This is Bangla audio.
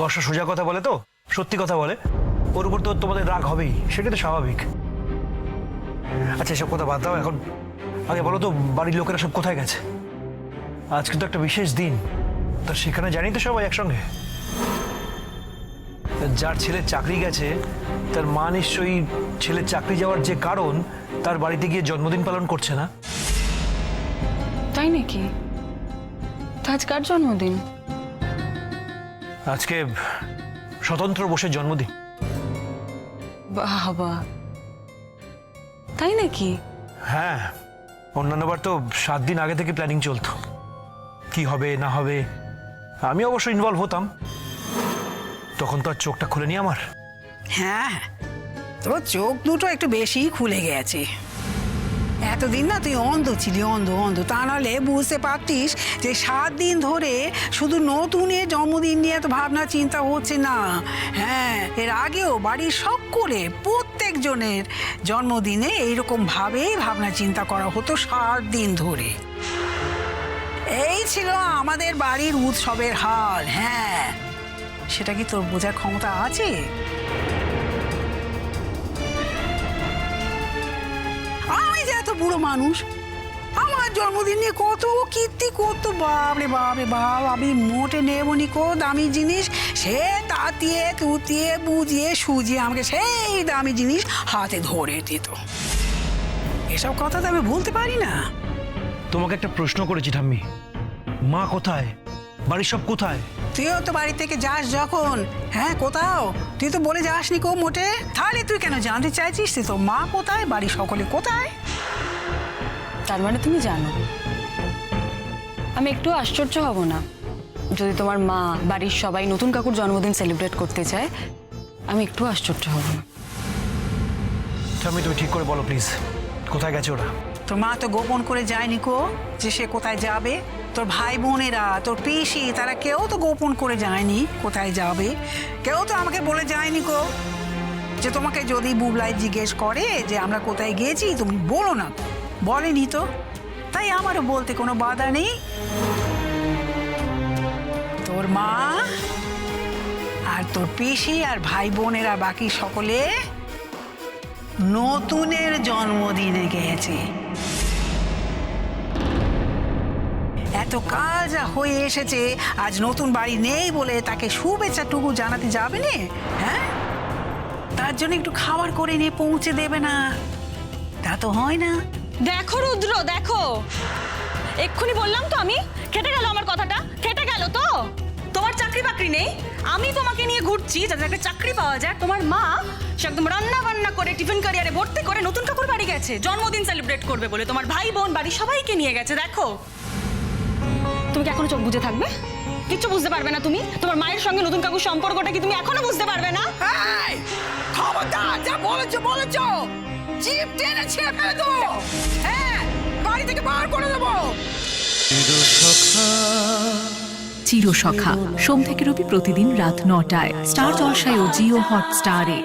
বর্ষা সোজা কথা বলে তো, সত্যি কথা বলে। ওর উপর তো তোমাদের রাগ হবেই, সেটা তো স্বাভাবিক। আচ্ছা, এসব কথা বাদ দাও এখন। আগে বলো তো, বাড়ির লোকেরা সব কোথায় গেছে? আজকে তো একটা বিশেষ দিন, তা সেখানে জানি তো সবাই একসঙ্গে। যার ছেলের চাকরি গেছে তার মা নিশ্চয়ই ছেলের চাকরি যাওয়ার যে কারণ তার বাড়িতে গিয়ে জন্মদিন পালন করছে না? তাই নাকি? তা আজ কার জন্মদিন? আজকে স্বতন্ত্র বোসের জন্মদিন। বাবা, তাই নাকি? হ্যাঁ, অন্যান্যবার তো 7 দিন আগে থেকে প্ল্যানিং চলতো, কি হবে না হবে। আমি অবশ্য ইনভলভ হতাম, তখন তো আর চোখটা খুলেনি আমার। হ্যাঁ, তোর চোখ দুটো একটু বেশি খুলে গেছে। এতদিন না তুই অন্ধ ছিলি, অন্ধ অন্ধ। তা নাহলে বুঝতে পারতিস যে 7 দিন ধরে শুধু নতুনের জন্মদিন নিয়ে তো ভাবনা চিন্তা হচ্ছে না। হ্যাঁ, এর আগেও বাড়ির সকলে প্রত্যেকজনের জন্মদিনে এইরকম ভাবেই ভাবনা চিন্তা করা হতো 7 দিন ধরে। এই ছিল আমাদের বাড়ির উৎসবের হাল। হ্যাঁ, সেটা কি তোর বোঝার ক্ষমতা আছে? আমি যে এত বুড়ো মানুষ, আমার জন্মদিন নিয়ে কত কীর্তি করতো, বাপরে বাপরে বাপ। আমি মোটে নেবনি কো দামি জিনিস, সে তাতিয়ে তুতিয়ে বুঝিয়ে সুজিয়ে আমাকে সেই দামি জিনিস হাতে ধরে দিত। এসব কথা তো আমি বলতে পারি না। তোমাকে একটা প্রশ্ন করেছি ঠাম্মি, মা কোথায়, বাড়ির সব কোথায়? তুইও তো বাড়ি থেকে যাস যখন, হ্যাঁ কোথাও তুই তো বলে যাসনি কো মোটে। তাহলে তুই কেন জানতে চাইছিস তো মা কোথায়, বাড়ির সকলে কোথায়? তার মানে তুমি জানো। আমি একটু আশ্চর্য হব না যদি তোমার মা বাড়ির সবাই নতুন কাকুর জন্মদিন সেলিব্রেট করতে চায়। আমি একটু আশ্চর্য হব না। ঠাম্মি, তুমি ঠিক করে বলো প্লিজ, কোথায় গেছে ওরা? তোর মা তো গোপন করে যায়নি কো যে সে কোথায় যাবে। তোর ভাই বোনেরা, তোর পিসি, তারা কেউ তো গোপন করে যায়নি কোথায় যাবে। কেউ তো আমাকে বলে যায়নি কো যে তোমাকে যদি বুবলাই জিজ্ঞেস করে যে আমরা কোথায় গিয়েছি তুমি বলো না। বলেনি তো, তাই আমারও বলতে কোনো বাধা নেই। তোর মা আর তোর পিসি আর ভাই বোনেরা বাকি সকলে নতুনের জন্মদিনে গেছে। এত কাল যা হয়ে এসেছে, আজ নতুন বাড়ি নেই বলে তাকে শুভেচ্ছাটুকু জানাতে যাবে না? হ্যাঁ, তার জন্য একটু খাবার করে নিয়ে পৌঁছে দেবে না? তা তো হয় না। দেখো রুদ্র, দেখো, এক্ষুনি বললাম তো আমি, কেটে গেল আমার কথাটা, কেটে গেল তো। তোমার চাকরি বাকরি নেই, আমি তোমাকে নিয়ে ঘুরছি যাতে একটা চাকরি পাওয়া যায়। তোমার মা সে একদম রান্না বান্না করে টিফিন ক্যারিয়ারে ভর্তি করে নতুন কাকুর বাড়ি গেছে জন্মদিন সেলিব্রেট করবে বলে। তোমার ভাই বোন বাড়ি সবাইকে নিয়ে গেছে। দেখো, তুমি কি এখনো চোখ বুজে থাকবে? কিচ্ছু বুঝতে পারবে না তুমি? তোমার মায়ের সঙ্গে নতুন কাকুর সম্পর্কটা কি তুমি এখনো বুঝতে পারবে না? খবরদার, যা বলেছো জিপ টেনে ছিঁড়ে ফেলে দেবো। হ্যাঁ, বাড়ি থেকে বার করে দেবো। চিরসখা সোম থেকে রবি প্রতিদিন রাত 9টায় স্টার জলসায় ও জিও হটস্টারে।